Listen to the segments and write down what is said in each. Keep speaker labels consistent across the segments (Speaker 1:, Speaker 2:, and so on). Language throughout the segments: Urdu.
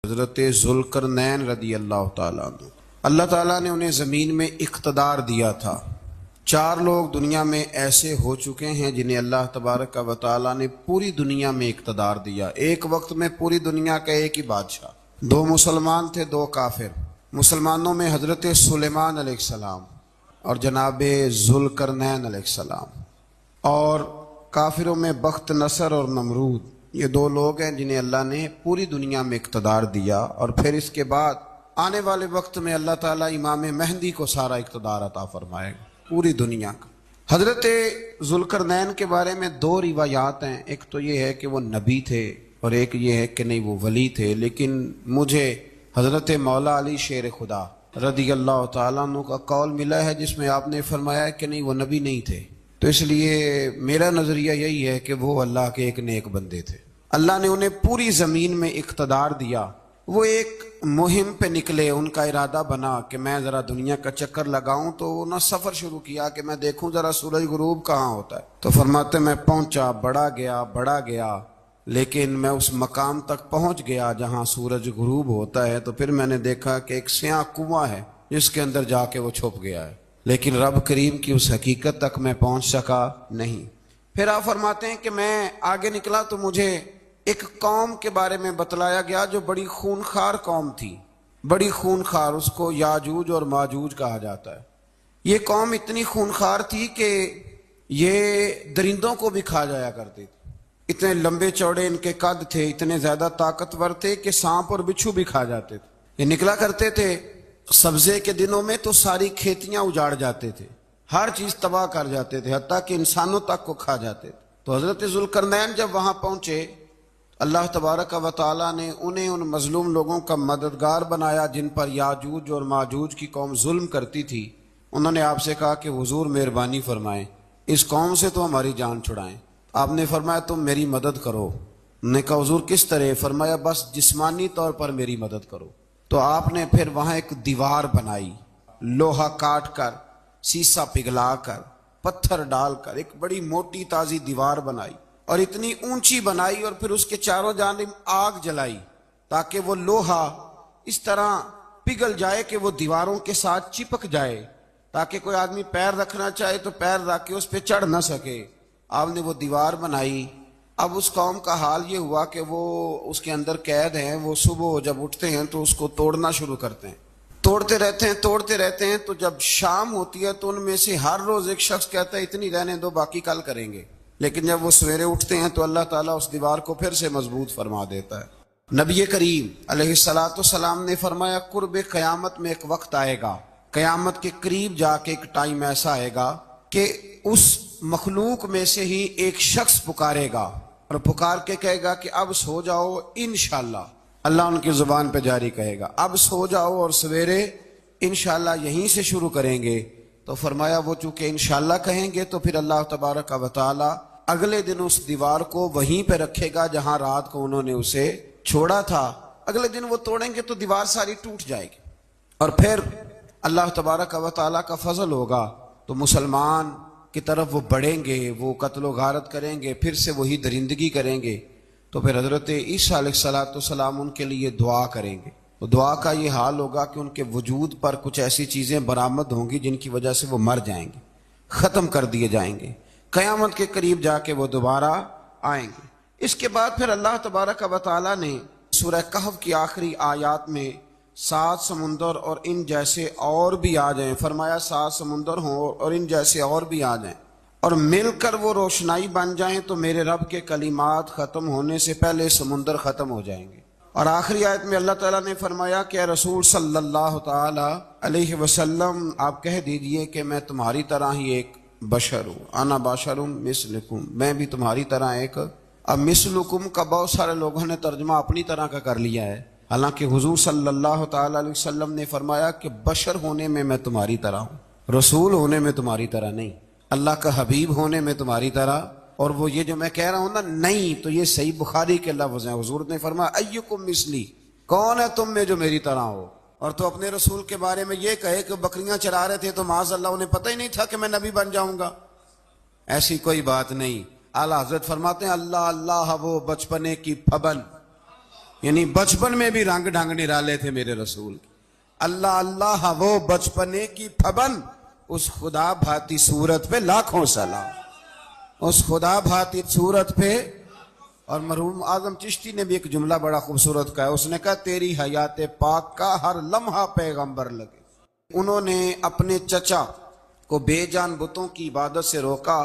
Speaker 1: حضرت ذوالقرنین رضی اللہ تعالیٰ عنہ، اللہ تعالیٰ نے انہیں زمین میں اقتدار دیا تھا۔ 4 لوگ دنیا میں ایسے ہو چکے ہیں جنہیں اللہ تبارک و تعالیٰ نے پوری دنیا میں اقتدار دیا، ایک وقت میں پوری دنیا کا ایک ہی بادشاہ۔ 2 مسلمان تھے، 2 کافر۔ مسلمانوں میں حضرت سلیمان علیہ السلام اور جناب ذوالقرنین علیہ السلام، اور کافروں میں بخت نصر اور نمرود۔ یہ 2 لوگ ہیں جنہیں اللہ نے پوری دنیا میں اقتدار دیا، اور پھر اس کے بعد آنے والے وقت میں اللہ تعالیٰ امام مہدی کو سارا اقتدار عطا فرمائے گا پوری دنیا کا۔ حضرت ذوالقرنین کے بارے میں 2 روایات ہیں، ایک تو یہ ہے کہ وہ نبی تھے اور ایک یہ ہے کہ نہیں وہ ولی تھے، لیکن مجھے حضرت مولا علی شیر خدا رضی اللہ تعالیٰ عنہ کا قول ملا ہے جس میں آپ نے فرمایا کہ نہیں وہ نبی نہیں تھے، تو اس لیے میرا نظریہ یہی ہے کہ وہ اللہ کے ایک نیک بندے تھے۔ اللہ نے انہیں پوری زمین میں اقتدار دیا۔ وہ ایک مہم پہ نکلے، ان کا ارادہ بنا کہ میں ذرا دنیا کا چکر لگاؤں، تو انہوں نے سفر شروع کیا کہ میں دیکھوں ذرا سورج غروب کہاں ہوتا ہے۔ تو فرماتے میں پہنچا، بڑا گیا، لیکن میں اس مقام تک پہنچ گیا جہاں سورج غروب ہوتا ہے، تو پھر میں نے دیکھا کہ ایک سیاہ کنواں ہے جس کے اندر جا کے وہ چھپ گیا ہے، لیکن رب کریم کی اس حقیقت تک میں پہنچ سکا نہیں۔ پھر آپ فرماتے ہیں کہ میں آگے نکلا تو مجھے ایک قوم کے بارے میں بتلایا گیا جو بڑی خونخوار قوم تھی، بڑی خونخوار، اس کو یاجوج اور ماجوج کہا جاتا ہے۔ یہ قوم اتنی خونخوار تھی کہ یہ درندوں کو بھی کھا جایا کرتے تھے، اتنے لمبے چوڑے ان کے قد تھے، اتنے زیادہ طاقتور تھے کہ سانپ اور بچھو بھی کھا جاتے تھے۔ یہ نکلا کرتے تھے سبزے کے دنوں میں تو ساری کھیتیاں اجاڑ جاتے تھے، ہر چیز تباہ کر جاتے تھے، حتیٰ کہ انسانوں تک کو کھا جاتے تھے۔ تو حضرت ذوالقرنین جب وہاں پہنچے، اللہ تبارک و تعالیٰ نے انہیں ان مظلوم لوگوں کا مددگار بنایا جن پر یاجوج اور ماجوج کی قوم ظلم کرتی تھی۔ انہوں نے آپ سے کہا کہ حضور مہربانی فرمائیں، اس قوم سے تو ہماری جان چھڑائیں۔ آپ نے فرمایا تم میری مدد کرو۔ انہوں نے کہا حضور کس طرح؟ فرمایا بس جسمانی طور پر میری مدد کرو۔ تو آپ نے پھر وہاں ایک دیوار بنائی، لوہا کاٹ کر، سیسا پگھلا کر، پتھر ڈال کر ایک بڑی موٹی تازی دیوار بنائی، اور اتنی اونچی بنائی، اور پھر اس کے چاروں جانب آگ جلائی تاکہ وہ لوہا اس طرح پگھل جائے کہ وہ دیواروں کے ساتھ چپک جائے، تاکہ کوئی آدمی پیر رکھنا چاہے تو پیر رکھ کے اس پہ چڑھ نہ سکے۔ آپ نے وہ دیوار بنائی۔ اب اس قوم کا حال یہ ہوا کہ وہ اس کے اندر قید ہیں، وہ صبح جب اٹھتے ہیں تو اس کو توڑنا شروع کرتے ہیں، توڑتے رہتے ہیں، تو جب شام ہوتی ہے تو ان میں سے ہر روز ایک شخص کہتا ہے اتنی رہنے دو، باقی کل کریں گے، لیکن جب وہ سویرے اٹھتے ہیں تو اللہ تعالیٰ اس دیوار کو پھر سے مضبوط فرما دیتا ہے۔ نبی کریم علیہ السلام نے فرمایا قرب قیامت میں ایک وقت آئے گا، قیامت کے قریب جا کے ایک ٹائم ایسا آئے گا کہ اس مخلوق میں سے ہی ایک شخص پکارے گا اور پکار کے کہے گا کہ اب سو جاؤ انشاءاللہ۔ اللہ ان کی زبان پہ جاری کہے گا اب سو جاؤ اور سویرے انشاءاللہ یہیں سے شروع کریں گے۔ تو فرمایا وہ چونکہ انشاءاللہ کہیں گے تو پھر اللہ تبارک و تعالی اگلے دن اس دیوار کو وہیں پہ رکھے گا جہاں رات کو انہوں نے اسے چھوڑا تھا۔ اگلے دن وہ توڑیں گے تو دیوار ساری ٹوٹ جائے گی، اور پھر اللہ تبارک و تعالی کا فضل ہوگا تو مسلمان کی طرف وہ بڑھیں گے، وہ قتل و غارت کریں گے، پھر سے وہی درندگی کریں گے، تو پھر حضرت عیسیٰ علیہ السلام ان کے لیے دعا کریں گے۔ تو دعا کا یہ حال ہوگا کہ ان کے وجود پر کچھ ایسی چیزیں برآمد ہوں گی جن کی وجہ سے وہ مر جائیں گے، ختم کر دیے جائیں گے، قیامت کے قریب جا کے وہ دوبارہ آئیں گے۔ اس کے بعد پھر اللہ تبارک و تعالیٰ نے سورہ کہف کی آخری آیات میں 7 سمندر اور ان جیسے اور بھی آ جائیں، فرمایا 7 سمندر ہوں اور ان جیسے اور بھی آ جائیں اور مل کر وہ روشنائی بن جائیں تو میرے رب کے کلمات ختم ہونے سے پہلے سمندر ختم ہو جائیں گے۔ اور آخری آیت میں اللہ تعالیٰ نے فرمایا کہ اے رسول صلی اللہ تعالی علیہ وسلم آپ کہہ دیجئے کہ میں تمہاری طرح ہی ایک بشر ہوں، انا بشر مثلکم، میں بھی تمہاری طرح ایک۔ اب مثلکم کا بہت سارے لوگوں نے ترجمہ اپنی طرح کا کر لیا ہے، حالانکہ حضور صلی اللہ تعالی علیہ وسلم نے فرمایا کہ بشر ہونے میں تمہاری طرح ہوں، رسول ہونے میں تمہاری طرح نہیں، اللہ کا حبیب ہونے میں تمہاری طرح۔ اور وہ یہ جو میں کہہ رہا ہوں نا نہیں، تو یہ صحیح بخاری کے لفظ ہیں، حضور نے فرمایا ایکم مثلی، کون ہے تم میں جو میری طرح ہو؟ اور تو اپنے رسول کے بارے میں یہ کہے کہ بکریاں چرا رہے تھے تو معاذ اللہ انہیں پتہ ہی نہیں تھا کہ میں نبی بن جاؤں گا، ایسی کوئی بات نہیں۔ اعلیٰ حضرت فرماتے ہیں اللہ اللہ وہ بچپنے کی پھبن، یعنی بچپن میں بھی رنگ ڈھنگ نرالے تھے میرے رسول کے. اللہ اللہ وہ بچپنے کی پھبن، اس خدا بھاتی صورت پہ لاکھوں سلام، اس خدا بھاتی صورت پہ. اور مرحوم اعظم چشتی نے بھی ایک جملہ بڑا خوبصورت کہا، اس نے کہا تیری حیات پاک کا ہر لمحہ پیغمبر لگے. انہوں نے اپنے چچا کو بے جان بتوں کی عبادت سے روکا،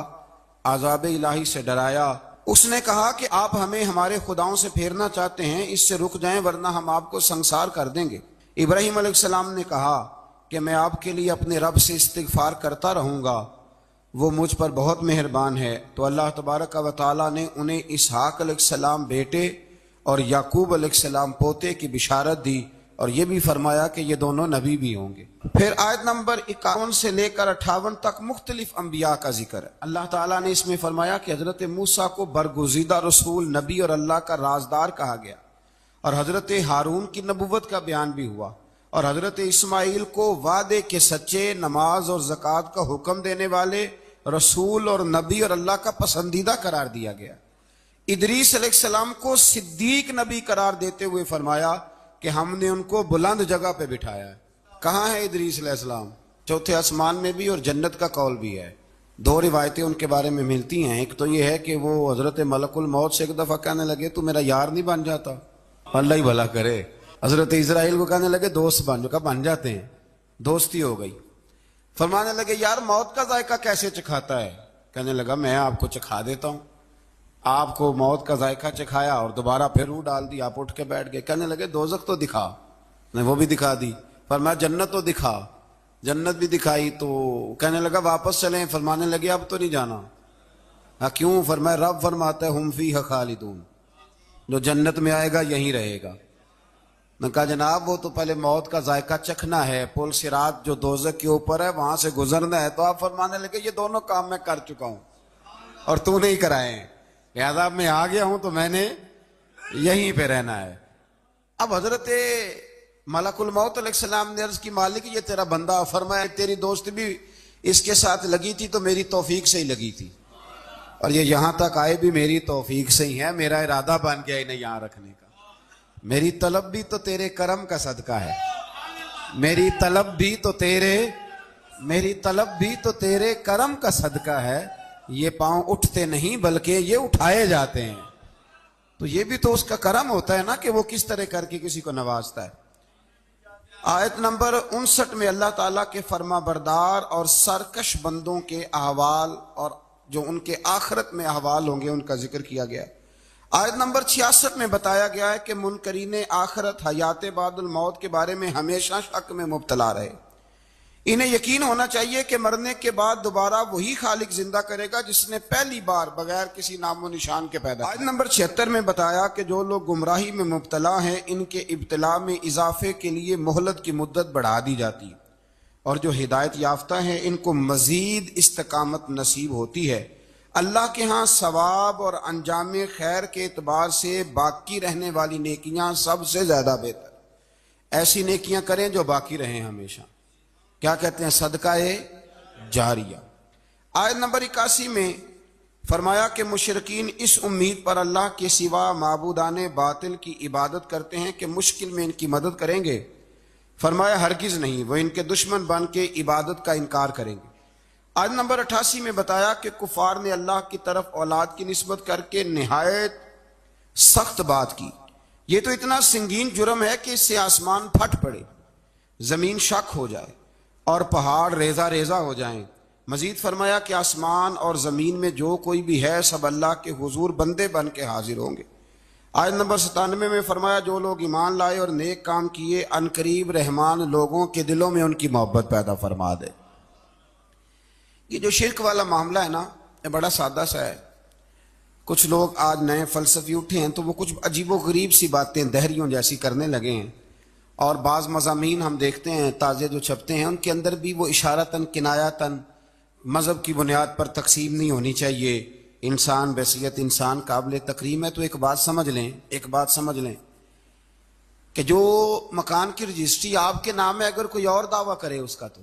Speaker 1: عذاب الہی سے ڈرایا. اس نے کہا کہ آپ ہمیں ہمارے خداؤں سے پھیرنا چاہتے ہیں، اس سے رک جائیں ورنہ ہم آپ کو سنسار کر دیں گے. ابراہیم علیہ السلام نے کہا کہ میں آپ کے لیے اپنے رب سے استغفار کرتا رہوں گا، وہ مجھ پر بہت مہربان ہے. تو اللہ تبارک و تعالیٰ نے انہیں اسحاق علیہ السلام بیٹے اور یعقوب علیہ السلام پوتے کی بشارت دی، اور یہ بھی فرمایا کہ یہ دونوں نبی بھی ہوں گے. پھر آیت نمبر 51 سے لے کر 58 تک مختلف انبیاء کا ذکر ہے. اللہ تعالیٰ نے اس میں فرمایا کہ حضرت موسیٰ کو برگزیدہ رسول، نبی اور اللہ کا رازدار کہا گیا، اور حضرت ہارون کی نبوت کا بیان بھی ہوا، اور حضرت اسماعیل کو وعدے کے سچے، نماز اور زکوٰۃ کا حکم دینے والے رسول اور نبی اور اللہ کا پسندیدہ قرار دیا گیا. ادریس علیہ السلام کو صدیق نبی قرار دیتے ہوئے فرمایا کہ ہم نے ان کو بلند جگہ پہ بٹھایا ہے. کہاں ہے ادریس علیہ السلام؟ چوتھے آسمان میں بھی، اور جنت کا قول بھی ہے. دو روایتیں ان کے بارے میں ملتی ہیں. ایک تو یہ ہے کہ وہ حضرت ملک الموت سے ایک دفعہ کہنے لگے تو میرا یار نہیں بن جاتا؟ اللہ ہی بھلا کرے. حضرت اسرائیل کو کہنے لگے دوست بن، جو کہا بن جاتے ہیں، دوستی ہو گئی. فرمانے لگے یار موت کا ذائقہ کیسے چکھاتا ہے؟ کہنے لگا میں آپ کو چکھا دیتا ہوں. آپ کو موت کا ذائقہ چکھایا اور دوبارہ پھر روح ڈال دی، آپ اٹھ کے بیٹھ گئے. کہنے لگے دوزخ تو دکھا، نے وہ بھی دکھا دی. فرمایا جنت تو دکھا، جنت بھی دکھائی. تو کہنے لگا واپس چلیں. فرمانے لگے اب تو نہیں جانا. ہاں کیوں؟ فرمایا رب فرماتا ہے ہم فیہ خالدون، جو جنت میں آئے گا یہیں رہے گا. میں کہا جناب وہ تو پہلے موت کا ذائقہ چکھنا ہے، پل صراط جو دوزخ کے اوپر ہے وہاں سے گزرنا ہے. تو آپ فرمانے لگے یہ دونوں کام میں کر چکا ہوں اور تو نہیں کرائے ہیں، لہذا میں آ گیا ہوں تو میں نے یہیں پہ رہنا ہے. اب حضرت ملک الموت علیہ السلام نے عرض کی مالک یہ تیرا بندہ. فرمایا تیری دوست بھی اس کے ساتھ لگی تھی تو میری توفیق سے ہی لگی تھی، اور یہ یہاں تک آئے بھی میری توفیق سے ہی ہے. میرا ارادہ بن گیا انہیں یہاں رکھنے کا. میری طلب بھی تو تیرے کرم کا صدقہ ہے، میری طلب بھی تو تیرے کرم کا صدقہ ہے. یہ پاؤں اٹھتے نہیں بلکہ یہ اٹھائے جاتے ہیں. تو یہ بھی تو اس کا کرم ہوتا ہے نا کہ وہ کس طرح کر کے کسی کو نوازتا ہے. آیت نمبر 59 میں اللہ تعالیٰ کے فرما بردار اور سرکش بندوں کے احوال اور جو ان کے آخرت میں احوال ہوں گے ان کا ذکر کیا گیا ہے. آیت نمبر 66 میں بتایا گیا ہے کہ منکرین آخرت حیات بعد الموت کے بارے میں ہمیشہ شک میں مبتلا رہے. انہیں یقین ہونا چاہیے کہ مرنے کے بعد دوبارہ وہی خالق زندہ کرے گا جس نے پہلی بار بغیر کسی نام و نشان کے پیدا. آیت نمبر 76 میں بتایا کہ جو لوگ گمراہی میں مبتلا ہیں ان کے ابتلا میں اضافے کے لیے مہلت کی مدت بڑھا دی جاتی، اور جو ہدایت یافتہ ہیں ان کو مزید استقامت نصیب ہوتی ہے. اللہ کے ہاں ثواب اور انجام خیر کے اعتبار سے باقی رہنے والی نیکیاں سب سے زیادہ بہتر. ایسی نیکیاں کریں جو باقی رہیں ہمیشہ. کیا کہتے ہیں؟ صدقہ جاریہ. آیت نمبر 81 میں فرمایا کہ مشرکین اس امید پر اللہ کے سوا معبودان باطل کی عبادت کرتے ہیں کہ مشکل میں ان کی مدد کریں گے. فرمایا ہرگز نہیں، وہ ان کے دشمن بن کے عبادت کا انکار کریں گے. آیت نمبر 88 میں بتایا کہ کفار نے اللہ کی طرف اولاد کی نسبت کر کے نہایت سخت بات کی. یہ تو اتنا سنگین جرم ہے کہ اس سے آسمان پھٹ پڑے، زمین شک ہو جائے اور پہاڑ ریزہ ریزہ ہو جائیں. مزید فرمایا کہ آسمان اور زمین میں جو کوئی بھی ہے سب اللہ کے حضور بندے بن کے حاضر ہوں گے. آیت نمبر 97 میں فرمایا جو لوگ ایمان لائے اور نیک کام کیے عنقریب رحمان لوگوں کے دلوں میں ان کی محبت پیدا فرما دے. یہ جو شرک والا معاملہ ہے نا یہ بڑا سادہ سا ہے. کچھ لوگ آج نئے فلسفی اٹھے ہیں تو وہ کچھ عجیب و غریب سی باتیں دہریوں جیسی کرنے لگے ہیں، اور بعض مضامین ہم دیکھتے ہیں تازے جو چھپتے ہیں ان کے اندر بھی وہ اشارتاً کنایاتاً مذہب کی بنیاد پر تقسیم نہیں ہونی چاہیے، انسان بحیثیت انسان قابل تکریم ہے. تو ایک بات سمجھ لیں کہ جو مکان کی رجسٹری آپ کے نام ہے اگر کوئی اور دعویٰ کرے اس کا تو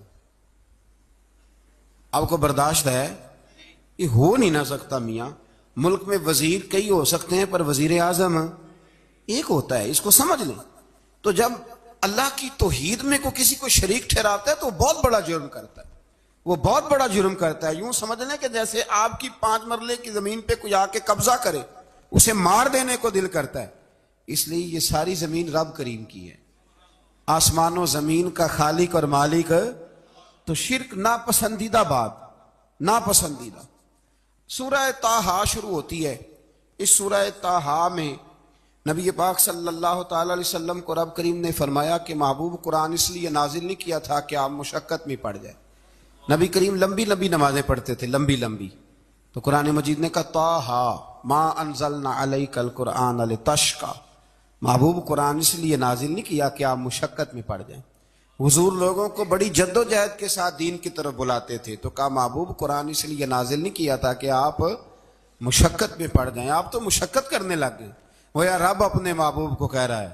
Speaker 1: آپ کو برداشت ہے؟ یہ ہو نہیں نہ سکتا میاں. ملک میں وزیر کئی ہو سکتے ہیں پر وزیر اعظم ایک ہوتا ہے، اس کو سمجھ لیں۔ تو جب اللہ کی توحید میں کو کسی کو شریک ٹھہراتا ہے تو وہ بہت بڑا جرم کرتا ہے، وہ بہت بڑا جرم کرتا ہے۔ یوں سمجھ لیں کہ جیسے آپ کی 5 مرلے کی زمین پہ کوئی آ کے قبضہ کرے، اسے مار دینے کو دل کرتا ہے۔ اس لیے یہ ساری زمین رب کریم کی ہے، آسمان و زمین کا خالق اور مالک۔ تو شرک ناپسندیدہ بات، ناپسندیدہ۔ سورہ طٰہٰ شروع ہوتی ہے۔ اس سورہ طٰہٰ میں نبی پاک صلی اللہ تعالی علیہ وسلم کو رب کریم نے فرمایا کہ محبوب قرآن اس لیے نازل نہیں کیا تھا کہ آپ مشقت میں پڑ جائے۔ نبی کریم لمبی لمبی نمازیں پڑھتے تھے، لمبی لمبی۔ تو قرآن مجید نے کہا طٰہٰ ما انزلنا علیک القرآن لتشقیٰ، محبوب قرآن اس لیے نازل نہیں کیا کہ آپ مشقت میں پڑ جائیں۔ حضور لوگوں کو بڑی جد و جہد کے ساتھ دین کی طرف بلاتے تھے، تو کہا محبوب قرآن اس لیے نازل نہیں کیا تھا کہ آپ مشقت میں پڑ جائیں، آپ تو مشقت کرنے لگ گئے۔ وہ یا رب اپنے محبوب کو کہہ رہا ہے،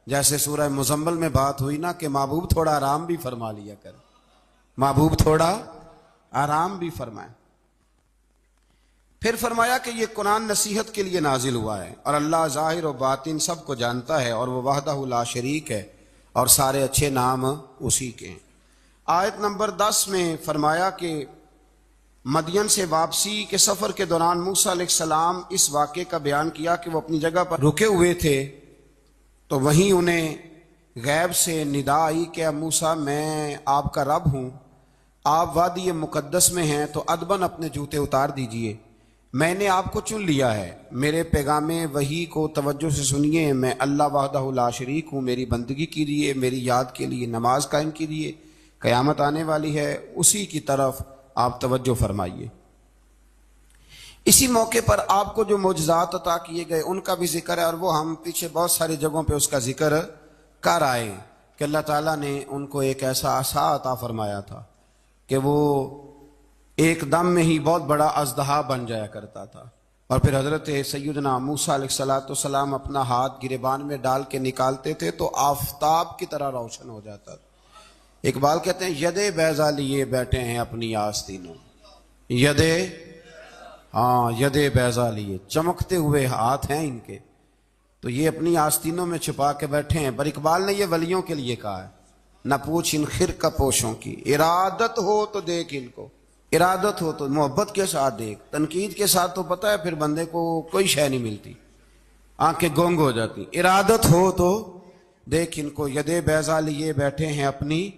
Speaker 1: جیسے سورہ مزمل میں بات ہوئی نا کہ محبوب تھوڑا آرام بھی فرما لیا کر، محبوب تھوڑا آرام بھی فرمائے۔ پھر فرمایا کہ یہ قرآن نصیحت کے لیے نازل ہوا ہے، اور اللہ ظاہر و باطن سب کو جانتا ہے، اور وہ وحدہ لا شریک ہے، اور سارے اچھے نام اسی کے ہیں۔ آیت نمبر 10 میں فرمایا کہ مدین سے واپسی کے سفر کے دوران موسیٰ علیہ السلام اس واقعے کا بیان کیا کہ وہ اپنی جگہ پر رکے ہوئے تھے، تو وہیں انہیں غیب سے ندا آئی کہ موسیٰ میں آپ کا رب ہوں، آپ وادی مقدس میں ہیں تو ادباً اپنے جوتے اتار دیجئے، میں نے آپ کو چن لیا ہے، میرے پیغام وحی کو توجہ سے سنیے، میں اللہ وحدہ لا شریک ہوں، میری بندگی کیجیے، میری یاد کے لیے نماز قائم کیجیے، قیامت آنے والی ہے، اسی کی طرف آپ توجہ فرمائیے۔ اسی موقع پر آپ کو جو معجزات عطا کیے گئے ان کا بھی ذکر ہے، اور وہ ہم پیچھے بہت ساری جگہوں پہ اس کا ذکر کر آئے کہ اللہ تعالیٰ نے ان کو ایک ایسا عصا عطا فرمایا تھا کہ وہ ایک دم میں ہی بہت بڑا اژدہا بن جایا کرتا تھا، اور پھر حضرت سیدنا موسیٰ علیہ السلام اپنا ہاتھ گریبان میں ڈال کے نکالتے تھے تو آفتاب کی طرح روشن ہو جاتا تھا۔ اقبال کہتے ہیں ید بیضا لیے بیٹھے ہیں اپنی آستینوں، ید بیضا لیے، چمکتے ہوئے ہاتھ ہیں ان کے، تو یہ اپنی آستینوں میں چھپا کے بیٹھے ہیں۔ پر اقبال نے یہ ولیوں کے لیے کہا ہے، نہ پوچھ ان خرقہ پوشوں کی، ارادت ہو تو دیکھ ان کو، ارادت ہو تو محبت کے ساتھ دیکھ، تنقید کے ساتھ تو پتہ ہے پھر بندے کو کوئی شے نہیں ملتی، آنکھیں گونگ ہو جاتی۔ ارادت ہو تو دیکھ ان کو، ید بیضا لیے بیٹھے ہیں اپنی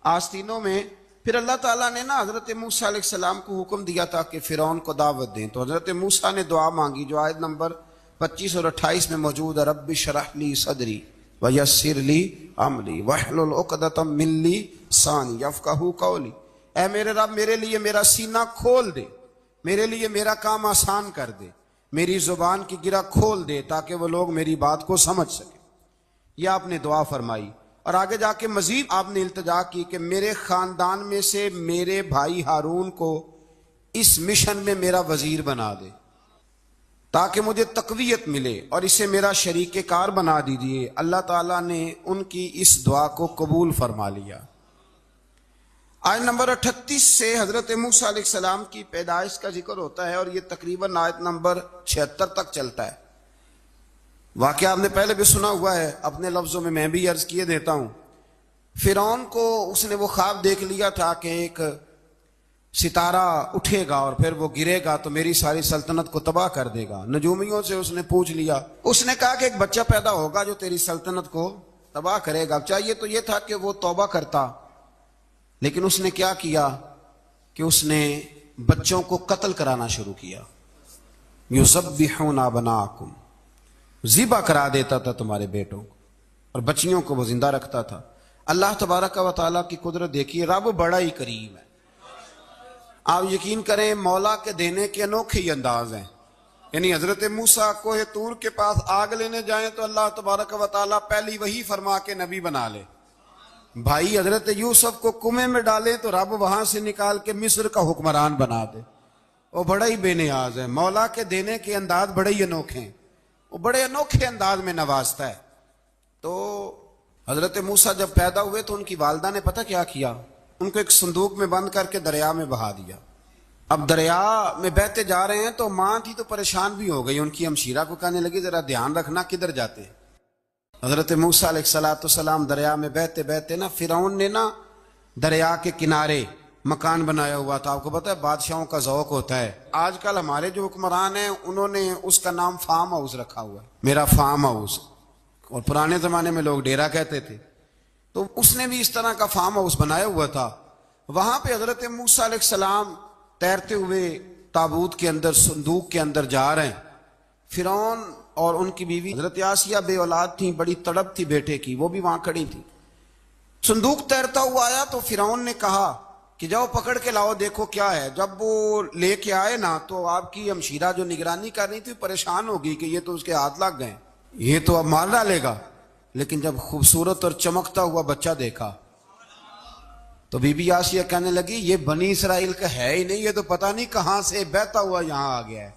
Speaker 1: آستینوں میں۔ پھر اللہ تعالیٰ نے نا حضرت موسیٰ علیہ السلام کو حکم دیا تھا کہ فرعون کو دعوت دیں، تو حضرت موسیٰ نے دعا مانگی جو آیت نمبر 25 اور 28 میں موجود ہے، رب اشرح لی صدری ویسر لی امری واحلل عقدۃ من لسانی یفقہوا قولی، اے میرے رب میرے لیے میرا سینہ کھول دے، میرے لیے میرا کام آسان کر دے، میری زبان کی گرہ کھول دے تاکہ وہ لوگ میری بات کو سمجھ سکیں۔ یہ آپ نے دعا فرمائی، اور آگے جا کے مزید آپ نے التجا کی کہ میرے خاندان میں سے میرے بھائی ہارون کو اس مشن میں میرا وزیر بنا دے تاکہ مجھے تقویت ملے، اور اسے میرا شریک کار بنا دیجیے۔ اللہ تعالیٰ نے ان کی اس دعا کو قبول فرما لیا۔ آیت نمبر 38 سے حضرت موسیٰ علیہ السلام کی پیدائش کا ذکر ہوتا ہے، اور یہ تقریباً آیت نمبر 76 تک چلتا ہے۔ واقعہ آپ نے پہلے بھی سنا ہوا ہے، اپنے لفظوں میں میں بھی عرض کیے دیتا ہوں۔ فرعون کو اس نے وہ خواب دیکھ لیا تھا کہ ایک ستارہ اٹھے گا اور پھر وہ گرے گا تو میری ساری سلطنت کو تباہ کر دے گا۔ نجومیوں سے اس نے پوچھ لیا، اس نے کہا کہ ایک بچہ پیدا ہوگا جو تیری سلطنت کو تباہ کرے گا۔ چاہیے تو یہ تھا کہ وہ توبہ کرتا، لیکن اس نے کیا کیا کہ اس نے بچوں کو قتل کرانا شروع کیا۔ یذبحون ابناءکم، ذبح کرا دیتا تھا تمہارے بیٹوں کو، اور بچیوں کو وہ زندہ رکھتا تھا۔ اللہ تبارک و تعالیٰ کی قدرت دیکھیے، رب بڑا ہی کریم ہے۔ آپ یقین کریں مولا کے دینے کے انوکھے ہی انداز ہیں۔ یعنی حضرت موسیٰ کوہ طور کے پاس آگ لینے جائیں تو اللہ تبارک و تعالیٰ پہلی وحی فرما کے نبی بنا لے۔ بھائی حضرت یوسف کو کنویں میں ڈالے تو رب وہاں سے نکال کے مصر کا حکمران بنا دے۔ وہ بڑا ہی بے نیاز ہے، مولا کے دینے کے انداز بڑے ہی انوکھے ہیں، وہ بڑے انوکھے انداز میں نوازتا ہے۔ تو حضرت موسیٰ جب پیدا ہوئے تو ان کی والدہ نے پتہ کیا کیا، ان کو ایک صندوق میں بند کر کے دریا میں بہا دیا۔ اب دریا میں بہتے جا رہے ہیں تو ماں تھی تو پریشان بھی ہو گئی، ان کی ہمشیرہ کو کہنے لگی ذرا دھیان رکھنا کدھر جاتے ہیں۔ حضرت موسیٰ علیہ السلام دریا میں بہتے بہتے نا فرعون نے نا دریا کے کنارے مکان بنایا ہوا تھا. آپ کو پتا ہے بادشاہوں کا ذوق ہوتا ہے. آج کل ہمارے جو حکمران ہیں انہوں نے اس کا نام فارم ہاؤس رکھا ہوا ہے, میرا فارم ہاؤس. اور پرانے زمانے میں لوگ ڈیرا کہتے تھے. تو اس نے بھی اس طرح کا فارم ہاؤس بنایا ہوا تھا. وہاں پہ حضرت موسیٰ علیہ السلام تیرتے ہوئے تابوت کے اندر صندوق کے اندر جا رہے ہیں. فرعون اور ان کی بیوی حضرت آسیہ بے اولاد تھیں, بڑی تڑپ تھی بیٹے کی, وہ بھی وہاں کھڑی تھی. صندوق تیرتا ہوا آیا تو فرعون نے کہا کہ جاؤ پکڑ کے لاؤ دیکھو کیا ہے. جب وہ لے کے آئے نا تو آپ کی ہمشیرہ جو نگرانی کر رہی تھی پریشان ہو گئی کہ یہ تو اس کے ہاتھ لگ گئے, یہ تو اب مار ڈالے گا. لیکن جب خوبصورت اور چمکتا ہوا بچہ دیکھا تو بی بی آسیہ کہنے لگی یہ بنی اسرائیل کا ہے ہی نہیں, یہ تو پتہ نہیں کہاں سے بہتا ہوا یہاں آ گیا ہے.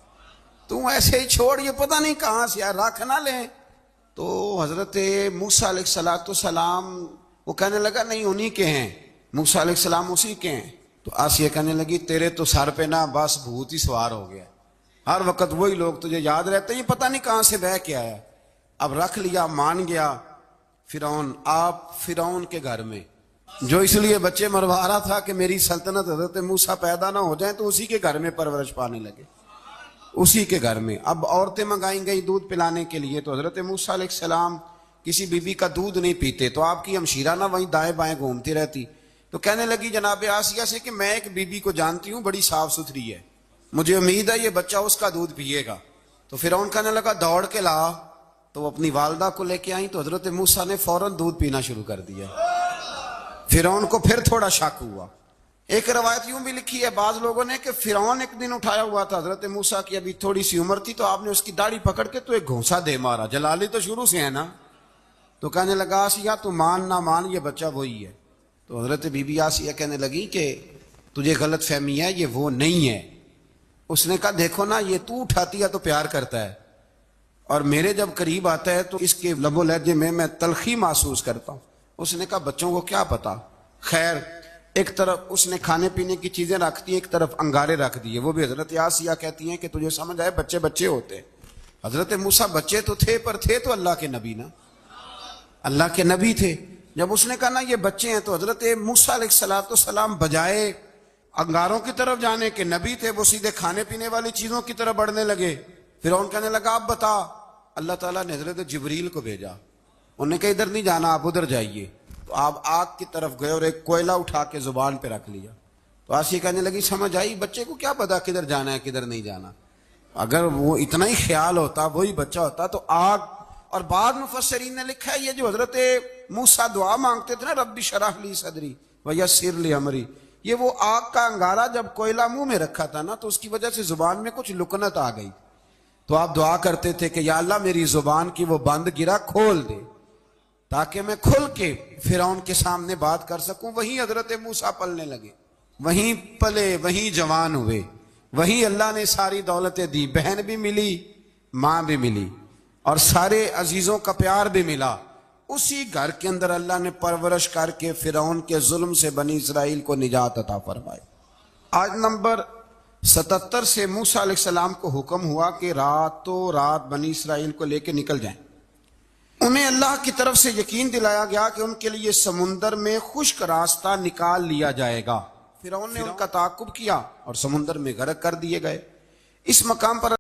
Speaker 1: تو ایسے ہی چھوڑ, یہ پتہ نہیں کہاں سے رکھ نہ لیں. تو حضرت موسیٰ علیہ السلام وہ کہنے لگا نہیں انہی کے ہیں, موسیٰ علیہ السلام اسی کے ہیں. تو آسیہ کہنے لگی تیرے تو سر پہ نا بس بھوت ہی سوار ہو گیا, ہر وقت وہی لوگ تجھے یاد رہتے ہیں, یہ پتہ نہیں کہاں سے بہ کے آیا. اب رکھ لیا, مان گیا فرعون. آپ فرعون کے گھر میں جو اس لیے بچے مروا رہا تھا کہ میری سلطنت حضرت موسیٰ پیدا نہ ہو جائیں, تو اسی کے گھر میں پرورش پانے لگے, اسی کے گھر میں. اب عورتیں منگائی گئی دودھ پلانے کے لیے, تو حضرت موسیٰ علیہ السلام کسی بی بی کا دودھ نہیں پیتے, تو آپ کی ہمشیرہ نہ وہیں دائیں بائیں گھومتی رہتی. تو کہنے لگی جناب آسیہ سے کہ میں ایک بی بی کو جانتی ہوں, بڑی صاف ستھری ہے, مجھے امید ہے یہ بچہ اس کا دودھ پیے گا. تو فرعون کہنے لگا دوڑ کے لا. تو وہ اپنی والدہ کو لے کے آئیں, تو حضرت موسیٰ نے فوراً دودھ پینا شروع کر دیا. فرعون کو پھر تھوڑا شک ہوا. ایک روایت یوں بھی لکھی ہے بعض لوگوں نے کہ فرعون ایک دن اٹھایا ہوا تھا حضرت موسیٰ کی ابھی تھوڑی سی عمر تھی, تو آپ نے اس کی داڑھی پکڑ کے تو ایک گھونسا دے مارا. جلالی تو شروع سے ہے نا. تو کہنے لگا آسیہ تو مان نہ مان یہ بچہ وہی ہے. تو حضرت بی بی آسیہ کہنے لگی کہ تجھے غلط فہمی ہے, یہ وہ نہیں ہے. اس نے کہا دیکھو نا یہ تو اٹھاتی ہے تو پیار کرتا ہے, اور میرے جب قریب آتا ہے تو اس کے لب و لہجے میں تلخی محسوس کرتا ہوں. اس نے کہا بچوں کو کیا پتا. خیر ایک طرف اس نے کھانے پینے کی چیزیں رکھ دی, ایک طرف انگارے رکھ دیے. وہ بھی حضرت آسیہ کہتی ہیں کہ تجھے سمجھ آئے بچے بچے ہوتے. حضرت موسیٰ بچے تو تھے پر تھے تو اللہ کے نبی نا, اللہ کے نبی تھے. جب اس نے کہا نا یہ بچے ہیں, تو حضرت موسیٰ علیہ السلام بجائے انگاروں کی طرف جانے کے نبی تھے, وہ سیدھے کھانے پینے والی چیزوں کی طرف بڑھنے لگے. فرعون کہنے لگا اب بتا. اللہ تعالیٰ نے حضرت جبریل کو بھیجا, انہوں نے کہا ادھر نہیں جانا آپ ادھر جائیے. تو آپ آگ کی طرف گئے اور ایک کوئلہ اٹھا کے زبان پہ رکھ لیا. تو آسیہ کہنے لگی سمجھ آئی, بچے کو کیا پتا کدھر جانا ہے کدھر نہیں جانا. اگر وہ اتنا ہی خیال ہوتا وہی بچہ ہوتا تو آگ. اور بعض مفسرین نے لکھا ہے یہ جو حضرت موسیٰ دعا مانگتے تھے نا رب اشرح لی صدری ویسر لی امری, یہ وہ آگ کا انگارہ جب کوئلہ منہ میں رکھا تھا نا تو اس کی وجہ سے زبان میں کچھ لکنت آ گئی. تو آپ دعا کرتے تھے کہ یا اللہ میری زبان کی وہ بند گرا کھول دے تاکہ میں کھل کے فرعون کے سامنے بات کر سکوں. وہیں حضرت موسیٰ پلنے لگے, وہیں پلے, وہیں جوان ہوئے, وہیں اللہ نے ساری دولتیں دی. بہن بھی ملی, ماں بھی ملی, اور سارے عزیزوں کا پیار بھی ملا. اسی گھر کے اندر اللہ نے پرورش کر کے فرعون کے ظلم سے بنی اسرائیل کو نجات عطا فرمائی. آج نمبر 77 سے موسیٰ علیہ السلام کو حکم ہوا کہ راتوں رات بنی اسرائیل کو لے کے نکل جائیں. انہیں اللہ کی طرف سے یقین دلایا گیا کہ ان کے لیے سمندر میں خشک راستہ نکال لیا جائے گا. فرعون نے ان کا تعاقب کیا اور سمندر میں غرق کر دیے گئے. اس مقام پر